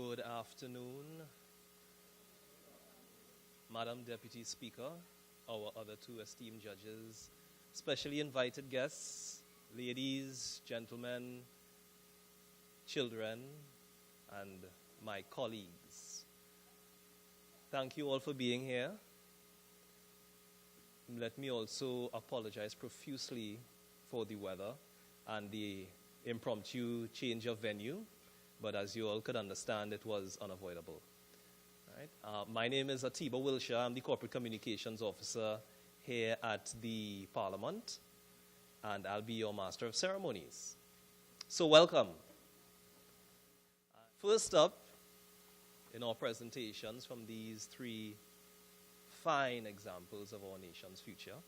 Good afternoon, Madam Deputy Speaker, our other two esteemed judges, specially invited guests, ladies, gentlemen, children, and my colleagues. Thank you all for being here. Let me also apologize profusely for the weather and the impromptu change of venue, but as you all could understand, it was unavoidable. Right? My name is Atiba Wilshire. I'm the Corporate Communications Officer here at the Parliament, and I'll be your Master of Ceremonies. So welcome. First up in our presentations from these three fine examples of our nation's future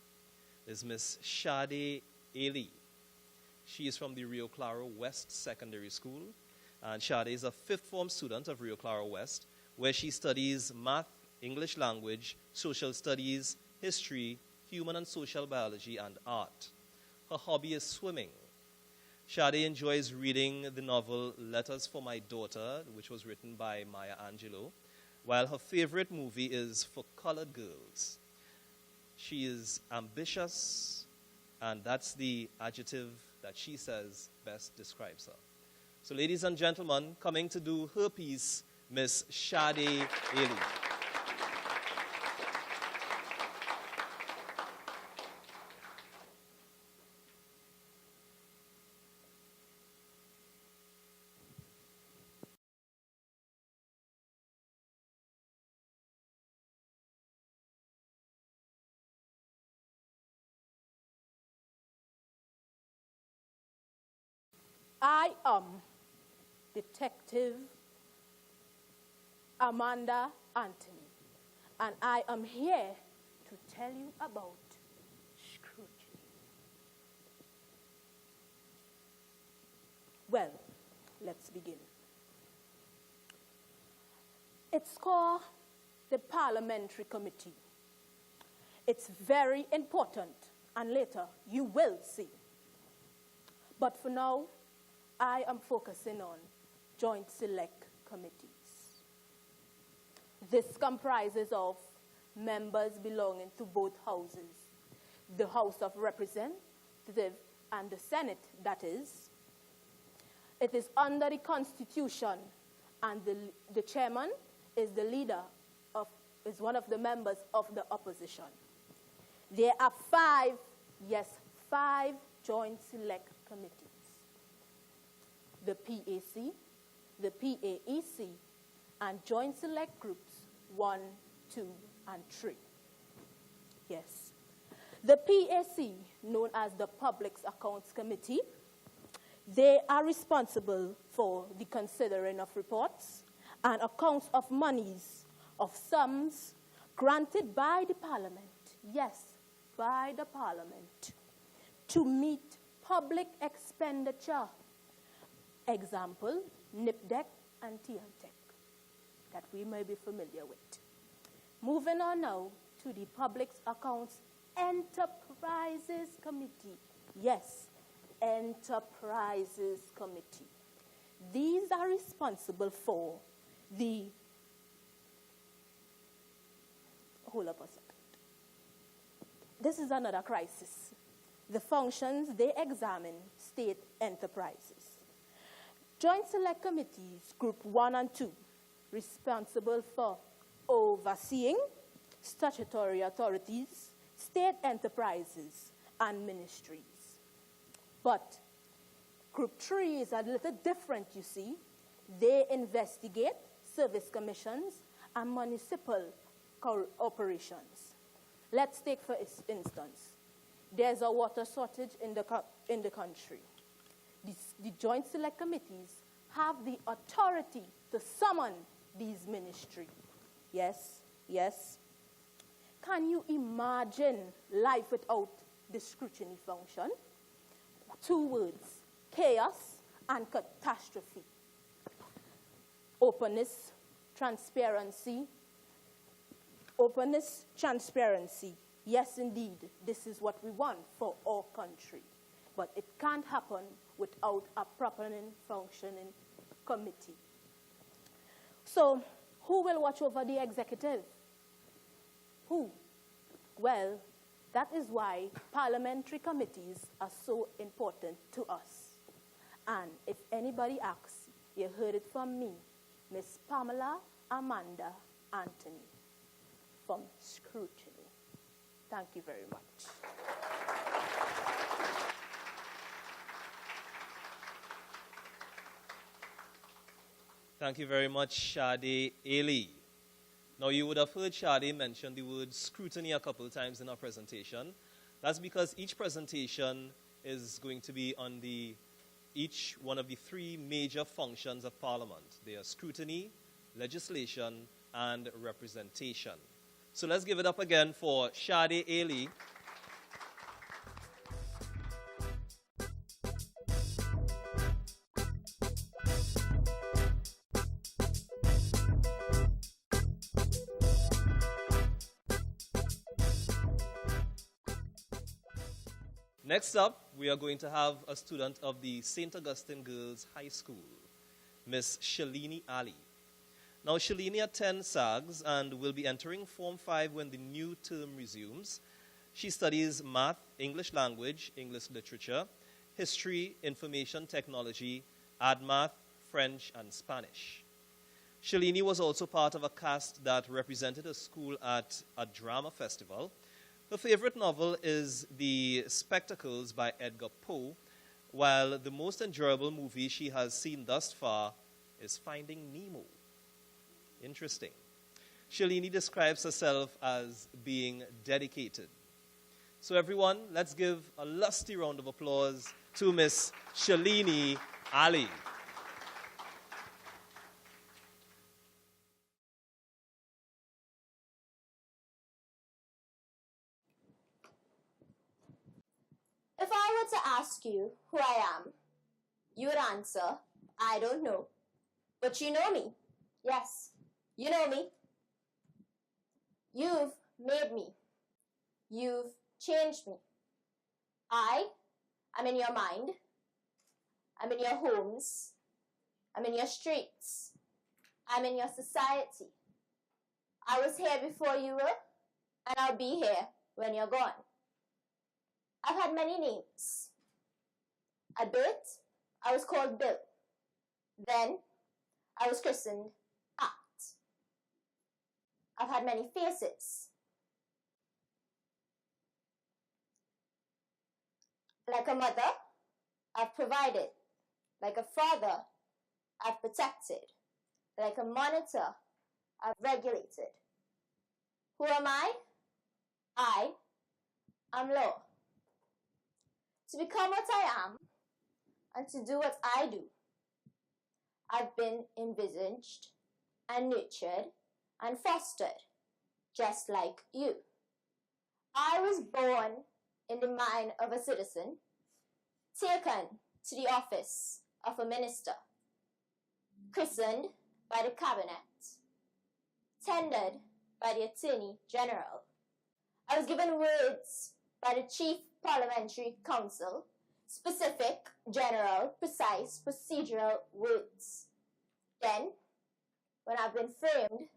is Miss Shade Ailey. She is from the Rio Claro West Secondary School, and Shade is a fifth form student of Rio Claro West, where she studies math, English language, social studies, history, human and social biology, and art. Her hobby is swimming. Shade enjoys reading the novel Letters for My Daughter, which was written by Maya Angelou, while her favorite movie is For Colored Girls. She is ambitious, and that's the adjective that she says best describes her. So ladies and gentlemen, coming to do her piece, Miss Shade Ailey. I am Detective Amanda Anthony, and I am here to tell you about scrutiny. Well, let's begin. It's called the Parliamentary Committee. It's very important, and later you will see. But for now, I am focusing on Joint Select Committees. This comprises of members belonging to both houses, the House of Representatives and the Senate, that is. It is under the Constitution, and the chairman is the leader is one of the members of the opposition. There are five Joint Select Committees. The PAC, the PAEC, and Joint Select Groups 1, 2, and 3. Yes. The PAC, known as the Public Accounts Committee, they are responsible for the considering of reports and accounts of monies of sums granted by the Parliament, yes, by the Parliament, to meet public expenditure. Example, NIPDEC and TNTEC, that we may be familiar with. Moving on now to the Public Accounts Enterprises Committee. Yes, Enterprises Committee. These are responsible for the, hold up a second. This is another crisis. The functions they examine state enterprises. Joint Select Committees, Group 1 and 2, responsible for overseeing statutory authorities, state enterprises, and ministries. But Group 3 is a little different, you see. They investigate service commissions and municipal operations. Let's take, for instance, there's a water shortage in the country. The Joint Select Committees have the authority to summon these ministries. Yes, yes. Can you imagine life without the scrutiny function? 2 words, chaos and catastrophe. Openness, transparency. Openness, transparency. Yes, indeed, this is what we want for our country. But it can't happen without a properly functioning committee. So, who will watch over the executive? Who? Well, that is why parliamentary committees are so important to us. And if anybody asks, you heard it from me, Miss Pamela Amanda Anthony from Scrutiny. Thank you very much. Thank you very much, Shade Ailey. Now, you would have heard Shade mention the word scrutiny a couple of times in our presentation. That's because each presentation is going to be on each one of the three major functions of Parliament. They are scrutiny, legislation, and representation. So let's give it up again for Shade Ailey. Next up, we are going to have a student of the St. Augustine Girls High School, Miss Shalini Ali. Now, Shalini attends SAGS and will be entering Form 5 when the new term resumes. She studies math, English language, English literature, history, information technology, AdMath, French, and Spanish. Shalini was also part of a cast that represented her school at a drama festival. Her favorite novel is The Spectacles by Edgar Poe, while the most enjoyable movie she has seen thus far is Finding Nemo. Interesting. Shalini describes herself as being dedicated. So everyone, let's give a lusty round of applause to Miss Shalini Ali. If I were to ask you who I am, you would answer, I don't know. But you know me. Yes, you know me. You've made me. You've changed me. I am in your mind. I'm in your homes. I'm in your streets. I'm in your society. I was here before you were, and I'll be here when you're gone. I've had many names. At birth, I was called Bill. Then, I was christened At. I've had many faces. Like a mother, I've provided. Like a father, I've protected. Like a monitor, I've regulated. Who am I? I am law. To become what I am and to do what I do, I've been envisaged and nurtured and fostered, just like you. I was born in the mind of a citizen, taken to the office of a minister, christened by the cabinet, tendered by the Attorney General. I was given words by the Chief Parliamentary Council, specific, general, precise, procedural words. Then, when I've been framed,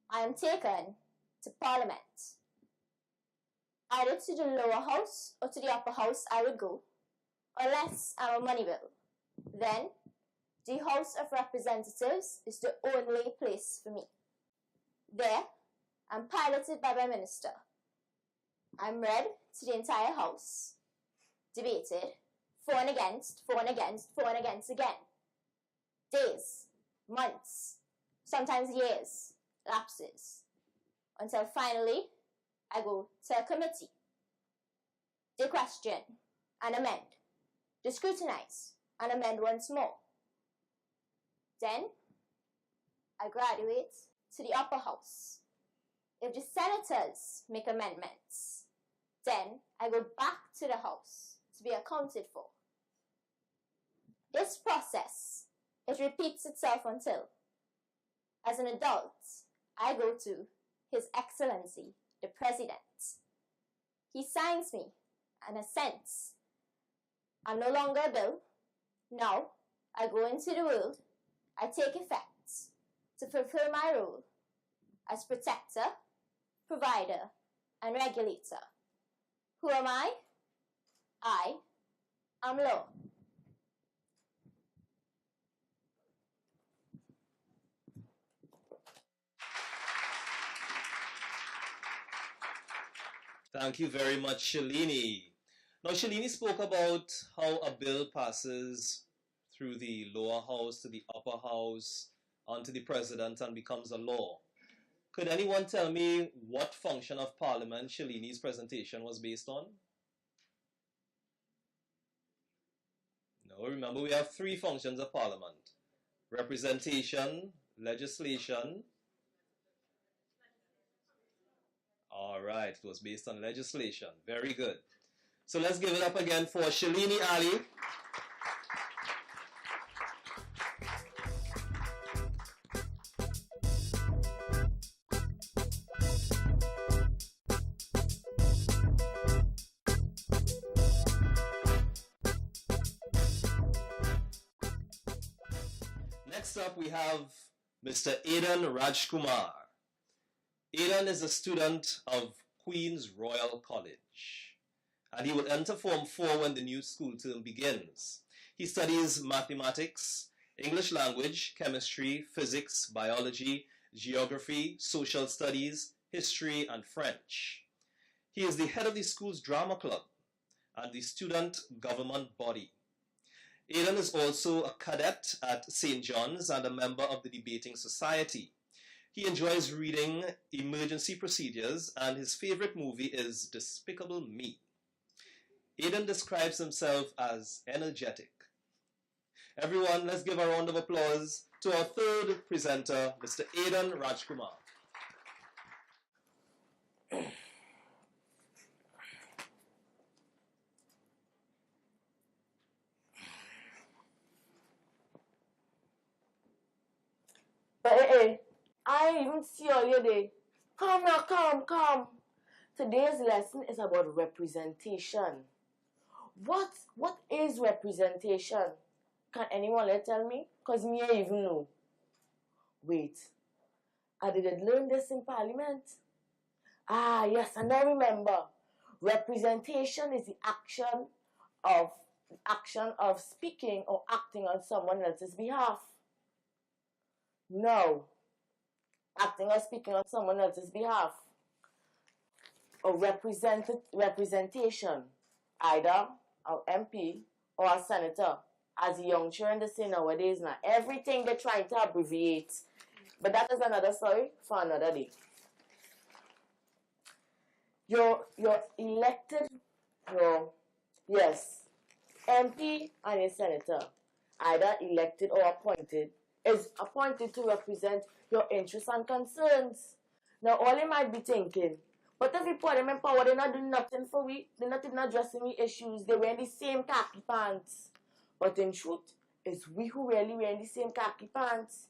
I am taken to Parliament. Either to the lower house or to the upper house I would go, unless I'm a money bill. Then, the House of Representatives is the only place for me. There, I'm piloted by my minister. I'm read to the entire House, debated, for and against, for and against, for and against again. Days, months, sometimes years, lapses, until finally I go to a committee. They question and amend. They scrutinize and amend once more. Then I graduate to the upper house. If the senators make amendments, then I go back to the House to be accounted for. This process, it repeats itself until, as an adult, I go to His Excellency, the President. He signs me and assents. I'm no longer a bill. Now, I go into the world, I take effect. to fulfill my role as protector, provider, and regulator. Who am I? I am law. Thank you very much, Shalini. Now, Shalini spoke about how a bill passes through the lower house to the upper house, onto the president, and becomes a law. Could anyone tell me what function of Parliament Shalini's presentation was based on? No, remember we have three functions of Parliament: representation, legislation. All right, it was based on legislation. Very good. So let's give it up again for Shalini Ali. Next up, we have Mr. Aidan Rajkumar. Aidan is a student of Queen's Royal College, and he will enter Form 4 when the new school term begins. He studies mathematics, English language, chemistry, physics, biology, geography, social studies, history, and French. He is the head of the school's drama club and the student government body. Aidan is also a cadet at St. John's and a member of the Debating Society. He enjoys reading Emergency Procedures, and his favorite movie is Despicable Me. Aidan describes himself as energetic. Everyone, let's give a round of applause to our third presenter, Mr. Aidan Rajkumar. Hey, I even see you there. Come now, come. Today's lesson is about representation. What is representation? Can anyone tell me? Because me I even know. Wait, I did learn this in Parliament. Ah, yes, I now remember. Representation is the action of speaking or acting on someone else's behalf. No, acting or speaking on someone else's behalf. Or representation, either an MP or a senator. As young children say nowadays now, everything they're trying to abbreviate. But that is another story for another day. You're elected, MP and a senator, either elected or appointed, is appointed to represent your interests and concerns. Now, all you might be thinking, but if we put them in power, they're not doing nothing for we. They're not even addressing the issues. They wear the same khaki pants. But in truth, it's we who really wear the same khaki pants.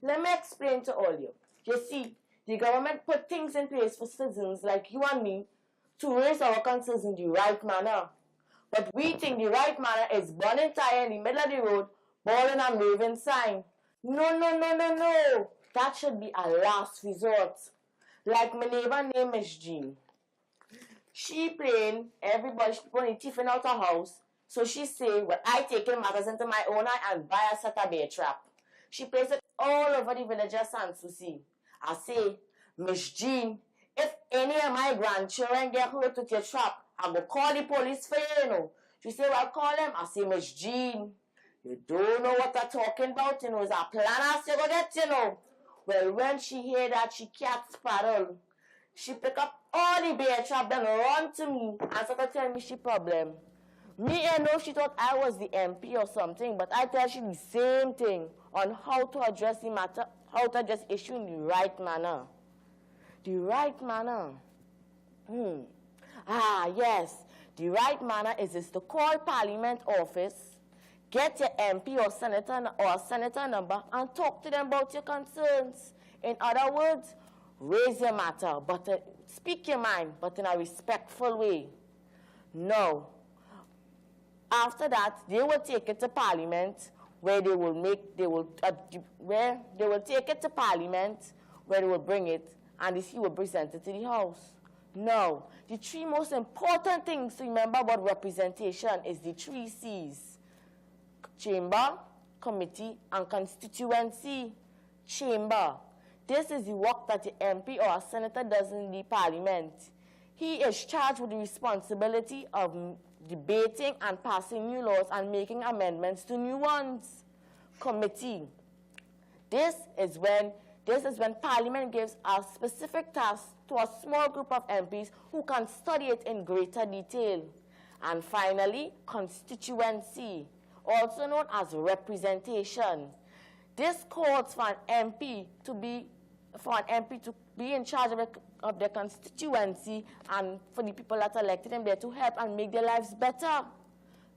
Let me explain to all you. You see, the government put things in place for citizens like you and me to raise our concerns in the right manner. But we think the right manner is burning tire in the middle of the road, bawling and waving sign. No. That should be a last resort. Like my neighbor named Miss Jean. She playing, everybody putting tiffin out her house. So she say, well, I taking matters into my own eye and buy a set of bear trap. She plays it all over the villagers and to see. I say, Miss Jean, if any of my grandchildren get hurt with your trap, I go call the police for you, She say, well, call them. I say, Miss Jean, you don't know what I'm talking about, It's a plan as you go get, Well, when she hear that, she cat sparrow. She pick up all the bear trap, then run to me and start to tell me she problem. Me, I know she thought I was the MP or something, but I tell she the same thing on how to address the matter, how to address issue in the right manner. The right manner. Ah, yes. The right manner is to call Parliament office, get your MP or senator number, and talk to them about your concerns. In other words, raise your matter, but speak your mind, but in a respectful way. No. After that, they will take it to Parliament, where they will take it to Parliament, where they will bring it, and the C will present it to the House. No, the three most important things to remember about representation is the three C's: chamber, committee, and constituency. Chamber. This is the work that the MP or a senator does in the Parliament. He is charged with the responsibility of debating and passing new laws and making amendments to new ones. Committee. This is when Parliament gives a specific task to a small group of MPs who can study it in greater detail. And finally, constituency, also known as representation. This calls for an MP to be in charge of their constituency and for the people that elected them there to help and make their lives better.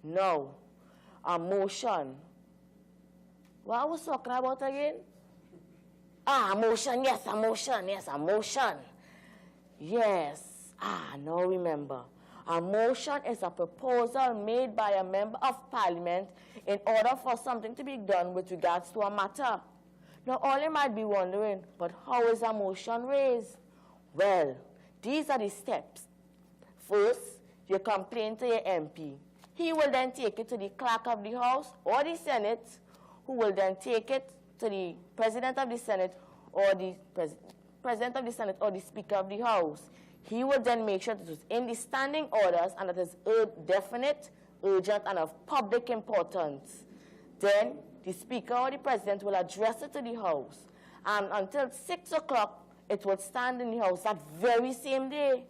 No, a motion. What I was talking about again? A motion, yes, a motion, yes, a motion. Yes, now remember. A motion is a proposal made by a member of Parliament in order for something to be done with regards to a matter. Now, all you might be wondering, but how is a motion raised? Well, these are the steps. First, you complain to your MP. He will then take it to the clerk of the House or the Senate, who will then take it to the President of the Senate or the President of the Senate or the Speaker of the House. He will then make sure that it is in the standing orders and that it is definite, urgent, and of public importance. Then the Speaker or the President will address it to the House. And until 6 o'clock, it will stand in the House that very same day.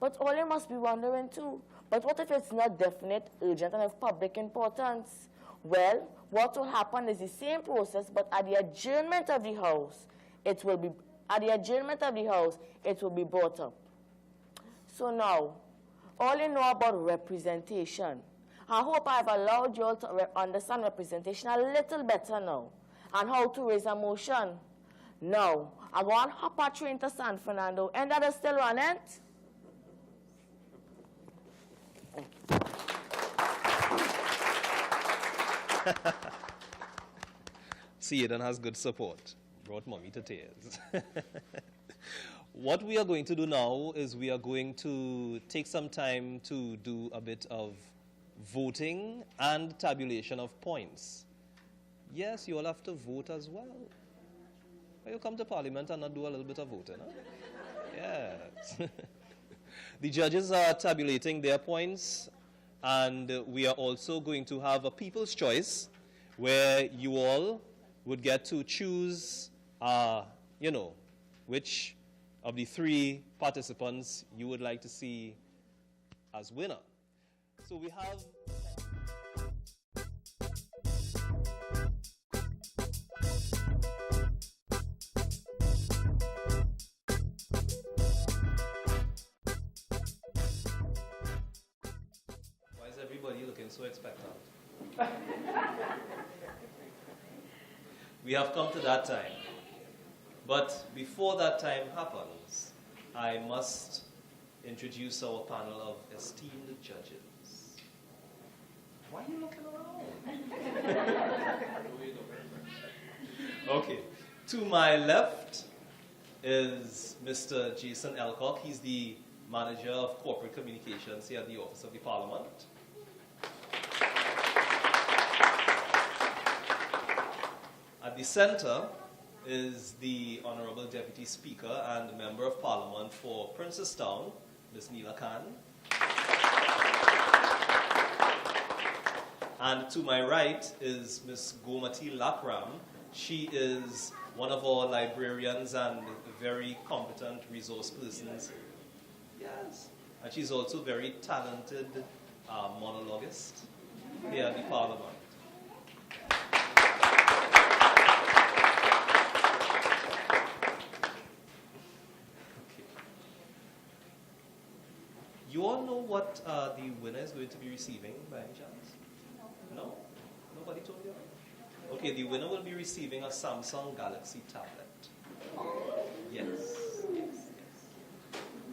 But all you must be wondering too, but what if it's not definite, urgent, and of public importance? Well, what will happen is the same process, but at the adjournment of the House, it will be brought up. So now, all you know about representation. I hope I've allowed you all to understand representation a little better now and how to raise a motion. Now, I want to hop a train to San Fernando. And that is still running? See, Eden has good support. Brought mommy to tears. What we are going to do now is we are going to take some time to do a bit of voting and tabulation of points. Yes, you all have to vote as well. You come to Parliament and not do a little bit of voting, huh? Yes. The judges are tabulating their points, and we are also going to have a people's choice where you all would get to choose, which of the three participants you would like to see as winner. So we have... Why is everybody looking so expectant? We have come to that time. But before that time happens, I must introduce our panel of esteemed judges. Why are you looking around? Okay. To my left is Mr. Jason Elcock. He's the Manager of Corporate Communications here at the Office of the Parliament. At the center is the Honorable Deputy Speaker and Member of Parliament for Princestown, Ms. Neela Khan. And to my right is Ms. Gomati Lakram. She is one of our librarians and a very competent resource persons. Yes. And she's also a very talented monologuist here at the Parliament. You all know what the winner is going to be receiving by any chance? No? Nobody told you? Okay, the winner will be receiving a Samsung Galaxy tablet. Yes.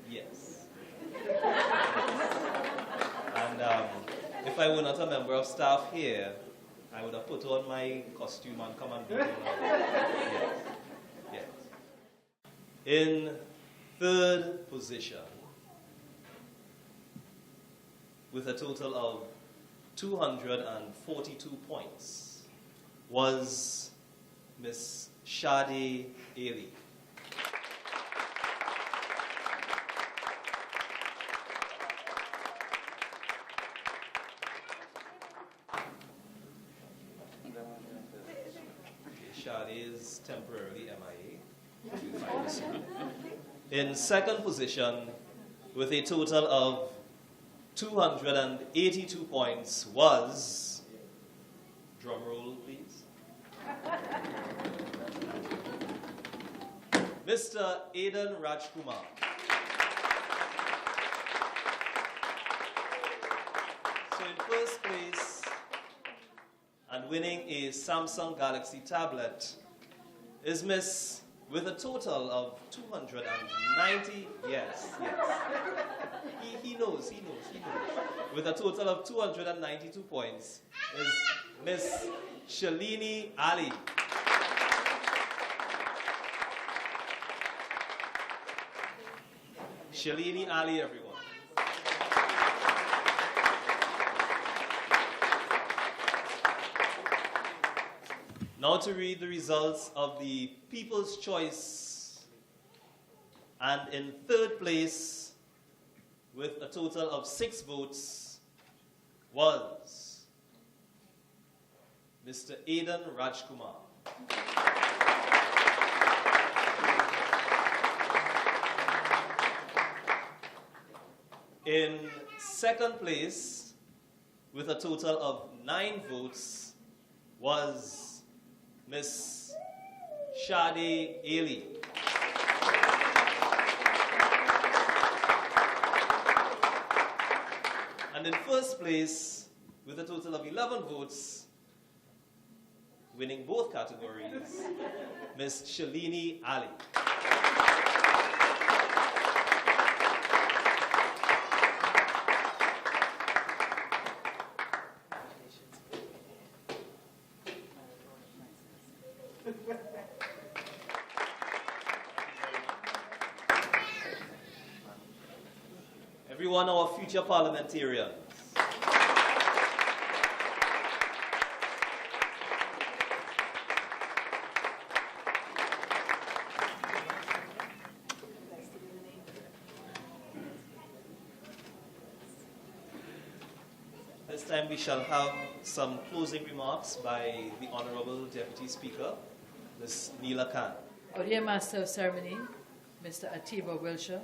Yes. And if I were not a member of staff here, I would have put on my costume and come and beat you now. Yes. Yes. In third position, with a total of 242 points, was Miss Shade Ailey. Shade is temporarily MIA. You'll find her soon. In second position, with a total of 282 points, was, drum roll please, Mr. Aidan Rajkumar. So in first place, and winning a Samsung Galaxy tablet, is Miss, with a total of 290, yes. He knows. With a total of 292 points, is Miss Shalini Ali. Shalini Ali, everyone. Now to read the results of the People's Choice. And in third place, with a total of 6 votes, was Mr. Aidan Rajkumar. In second place, with a total of 9 votes, was Miss Shade Ailey. And in first place, with a total of 11 votes, winning both categories, Miss Shalini Ali. Everyone, our future parliamentarians. This time we shall have some closing remarks by the Honorable Deputy Speaker, Ms. Neela Khan. Our dear Master of Ceremony, Mr. Atiba Wilshire,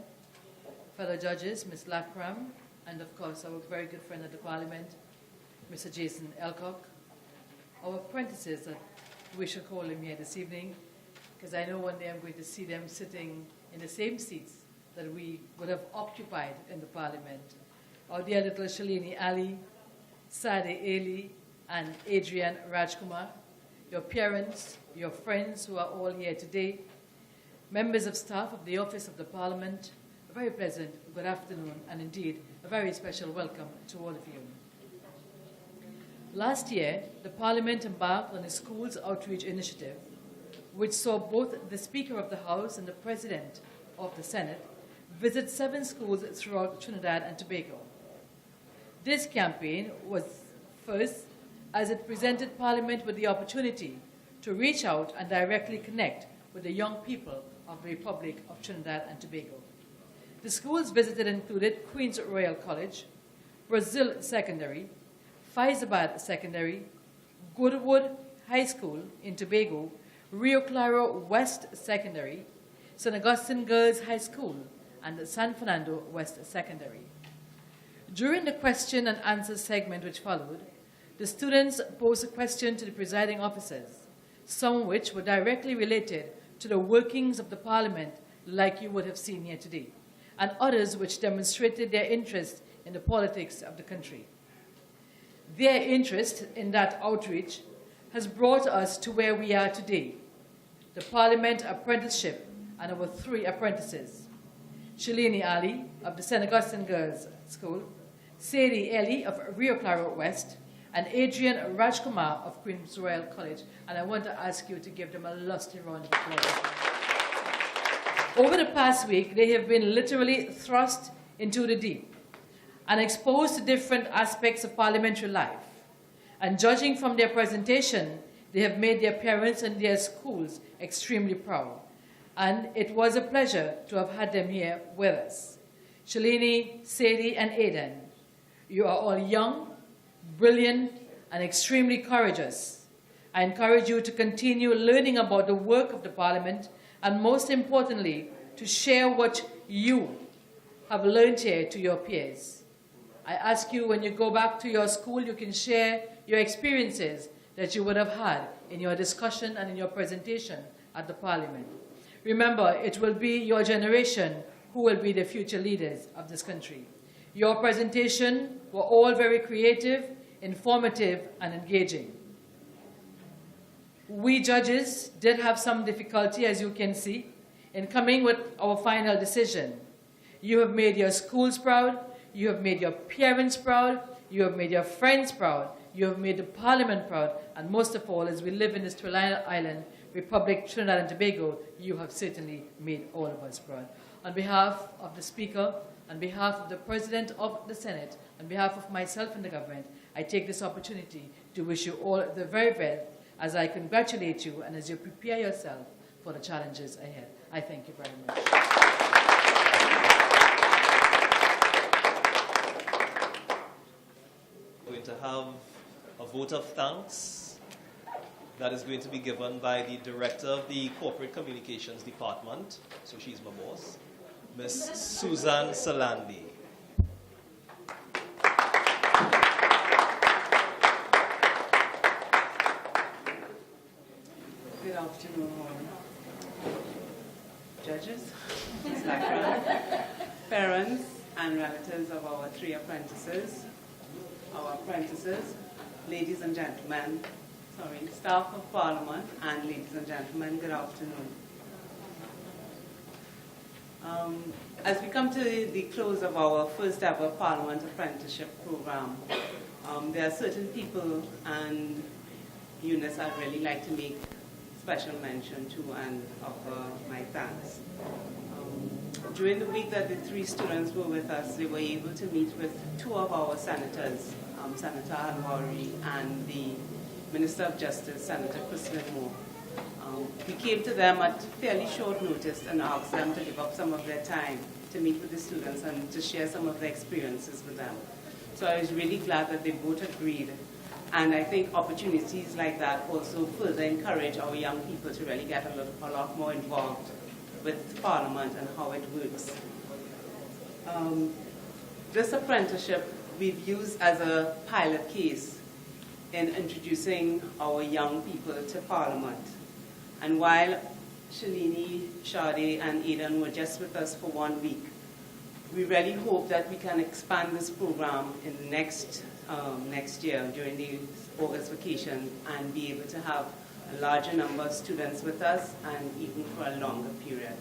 fellow judges, Ms. Lakram, and of course our very good friend of the Parliament, Mr. Jason Elcock, our apprentices, we shall call him here this evening, because I know one day I'm going to see them sitting in the same seats that we would have occupied in the Parliament. Our dear little Shalini Ali, Shade Ailey, and Adrian Rajkumar, your parents, your friends who are all here today, members of staff of the Office of the Parliament, a very pleasant good afternoon, and indeed a very special welcome to all of you. Last year, the Parliament embarked on a schools outreach initiative, which saw both the Speaker of the House and the President of the Senate visit 7 schools throughout Trinidad and Tobago. This campaign was first as it presented Parliament with the opportunity to reach out and directly connect with the young people of the Republic of Trinidad and Tobago. The schools visited included Queen's Royal College, Brazil Secondary, Faizabad Secondary, Goodwood High School in Tobago, Rio Claro West Secondary, St. Augustine Girls High School, and San Fernando West Secondary. During the question and answer segment which followed, the students posed a question to the presiding officers, some of which were directly related to the workings of the Parliament like you would have seen here today, and others which demonstrated their interest in the politics of the country. Their interest in that outreach has brought us to where we are today, the Parliament Apprenticeship and our 3 apprentices, Shalini Ali of the St. Augustine Girls School, Shade Ailey of Rio Claro West, and Adrian Rajkumar of Queen's Royal College. And I want to ask you to give them a lusty round of applause. Over the past week, they have been literally thrust into the deep and exposed to different aspects of parliamentary life. And judging from their presentation, they have made their parents and their schools extremely proud. And it was a pleasure to have had them here with us. Shalini, Sadie, and Aidan, you are all young, brilliant, and extremely courageous. I encourage you to continue learning about the work of the Parliament, and most importantly, to share what you have learned here to your peers. I ask you, when you go back to your school, you can share your experiences that you would have had in your discussion and in your presentation at the Parliament. Remember, it will be your generation who will be the future leaders of this country. Your presentation were all very creative, informative, and engaging. We judges did have some difficulty, as you can see, in coming with our final decision. You have made your schools proud, you have made your parents proud, you have made your friends proud, you have made the Parliament proud, and most of all, as we live in this Trinidad Island, Republic, Trinidad and Tobago, you have certainly made all of us proud. On behalf of the Speaker, on behalf of the President of the Senate, on behalf of myself and the government, I take this opportunity to wish you all the very best as I congratulate you and as you prepare yourself for the challenges ahead. I thank you very much. We're going to have a vote of thanks that is going to be given by the Director of the Corporate Communications Department, so she's my boss, Ms. Susan Salandi. Good afternoon, judges, parents and relatives of our three apprentices, ladies and gentlemen, staff of Parliament, and ladies and gentlemen, good afternoon. As we come to the close of our first ever Parliament Apprenticeship program, there are certain people and units I'd really like to make special mention to and offer my thanks. During the week that the three students were with us, they were able to meet with two of our senators, Senator Alwari and the Minister of Justice, Senator Christopher Moore. We came to them at fairly short notice and asked them to give up some of their time to meet with the students and to share some of their experiences with them. So I was really glad that they both agreed. And I think opportunities like that also further encourage our young people to really get a lot more involved with Parliament and how it works. This apprenticeship we've used as a pilot case in introducing our young people to Parliament. And while Shalini, Sade, and Aidan were just with us for 1 week, we really hope that we can expand this program in the next year during the August vacation and be able to have a larger number of students with us and even for a longer period.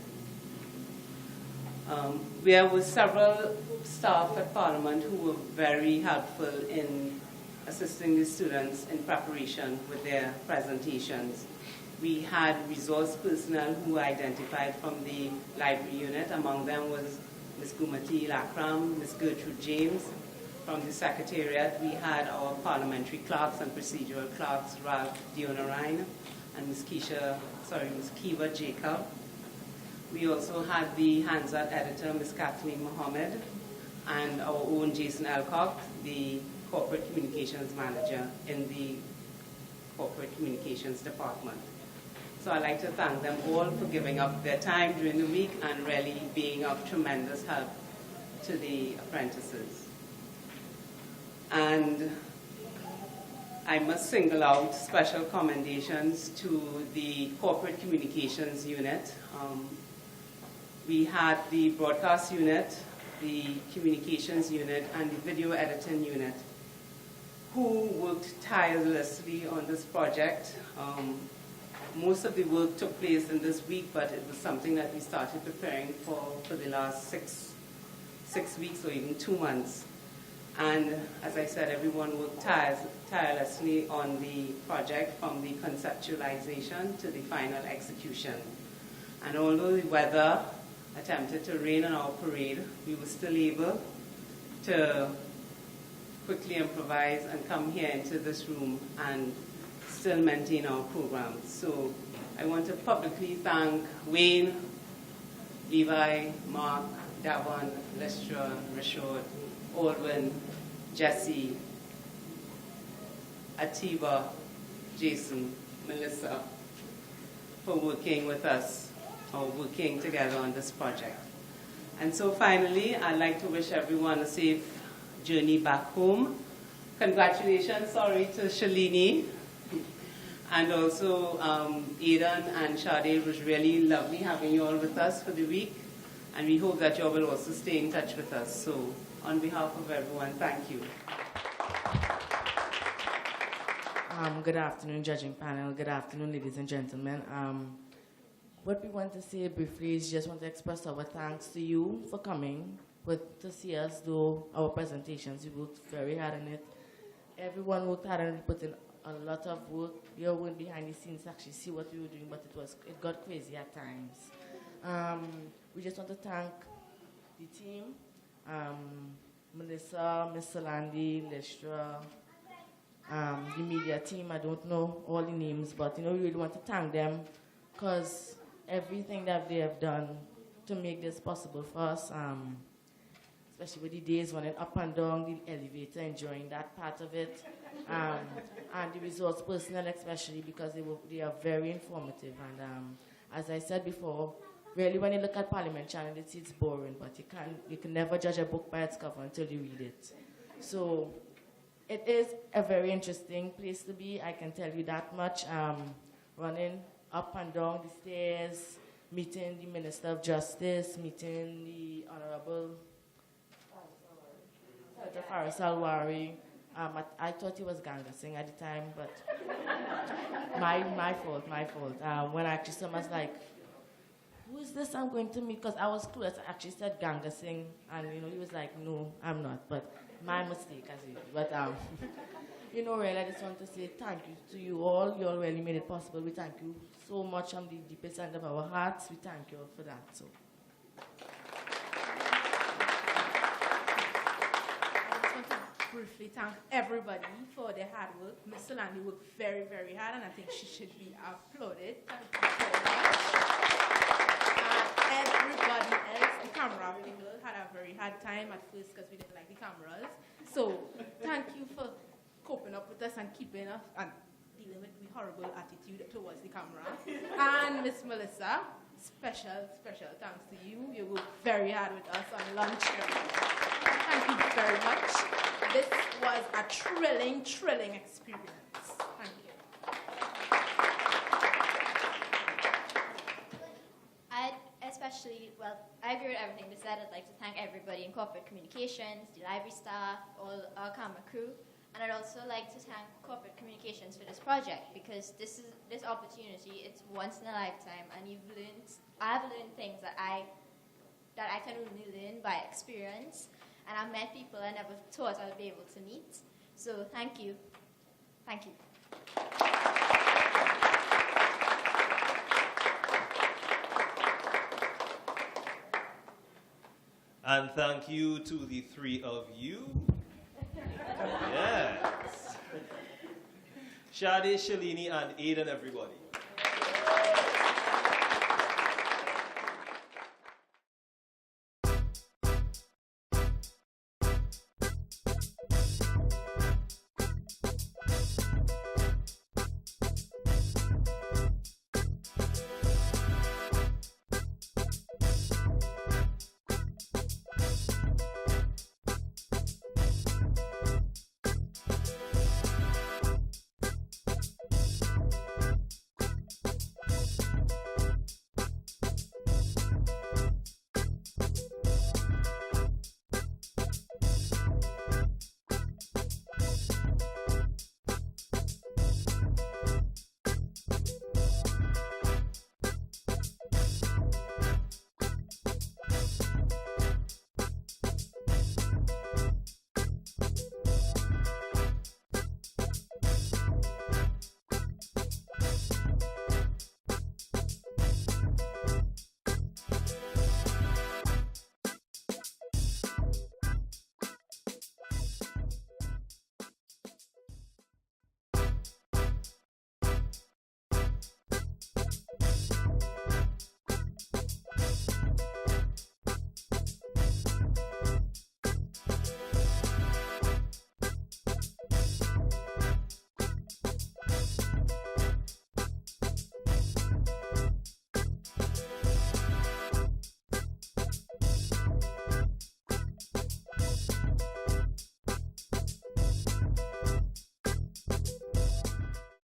There were several staff at Parliament who were very helpful in assisting the students in preparation with their presentations. We had resource personnel who were identified from the library unit. Among them was Ms. Gumati Lakram, Ms. Gertrude James. From the Secretariat, we had our parliamentary clerks and procedural clerks, Ralph Dionarine and Ms. Kiva Jacob. We also had the Hansard editor, Ms. Kathleen Mohammed, and our own Jason Elcock, the corporate communications manager in the corporate communications department. So I'd like to thank them all for giving up their time during the week and really being of tremendous help to the apprentices. And I must single out special commendations to the corporate communications unit. We had the broadcast unit, the communications unit, and the video editing unit who worked tirelessly on this project. Most of the work took place in this week, but it was something that we started preparing for the last six weeks or even 2 months. And as I said, everyone worked tirelessly on the project from the conceptualization to the final execution. And although the weather attempted to rain on our parade, we were still able to quickly improvise and come here into this room and still maintain our programs. So I want to publicly thank Wayne, Levi, Mark, Davon, Lestra, Rashad, Aldwin, Jesse, Atiba, Jason, Melissa, for working with us, or working together on this project. And so finally, I'd like to wish everyone a safe journey back home. Congratulations, to Shalini. And also Aidan and Sade. It was really lovely having you all with us for the week. And we hope that you all will also stay in touch with us. So on behalf of everyone, thank you. Good afternoon, judging panel. Good afternoon, ladies and gentlemen. What we want to say briefly is just want to express our thanks to you for coming, to see us do our presentations. You worked very hard on it. Everyone worked hard and put in a lot of work. You went behind the scenes to actually see what we were doing, but it got crazy at times. We just want to thank the team, Melissa, Miss Solandi, Lestra, the media team. I don't know all the names, but we really want to thank them because everything that they have done to make this possible for us, especially with the days running up and down the elevator, enjoying that part of it, and the resource personnel especially, because they are very informative. And as I said before, really when you look at Parliament Channel, it's boring, but you can never judge a book by its cover until you read it. So it is a very interesting place to be, I can tell you that much. Running up and down the stairs, meeting the Minister of Justice, meeting the Honorable Faris Alwari. I thought he was Gangasing at the time, but my fault. When I actually saw him, I was like, who is this I'm going to meet? Because I was clueless. I actually said Gangasing, and he was like, no, I'm not. But my mistake, as usual. But really, I just want to say thank you to you all. You all really made it possible. We thank you so much from the deepest end of our hearts. We thank you all for that. So. Briefly thank everybody for their hard work. Ms. Solani worked very, very hard, and I think she should be applauded. Thank you so much. Everybody else, the camera people, had a very hard time at first because we didn't like the cameras. So thank you for coping up with us and keeping us and dealing with the horrible attitude towards the camera. And Miss Melissa, special thanks to you. You worked very hard with us on lunch. Thank you very much. This was a thrilling experience. Thank you. I agree with everything they said. I'd like to thank everybody in corporate communications, the library staff, all our camera crew, and I'd also like to thank corporate communications for this project because this opportunity, it's once in a lifetime, and I've learned things that I can only learn by experience. And I've met people I never thought I'd be able to meet. So thank you. Thank you. And thank you to the three of you. Yes. Sade, Shalini, and Aidan, everybody.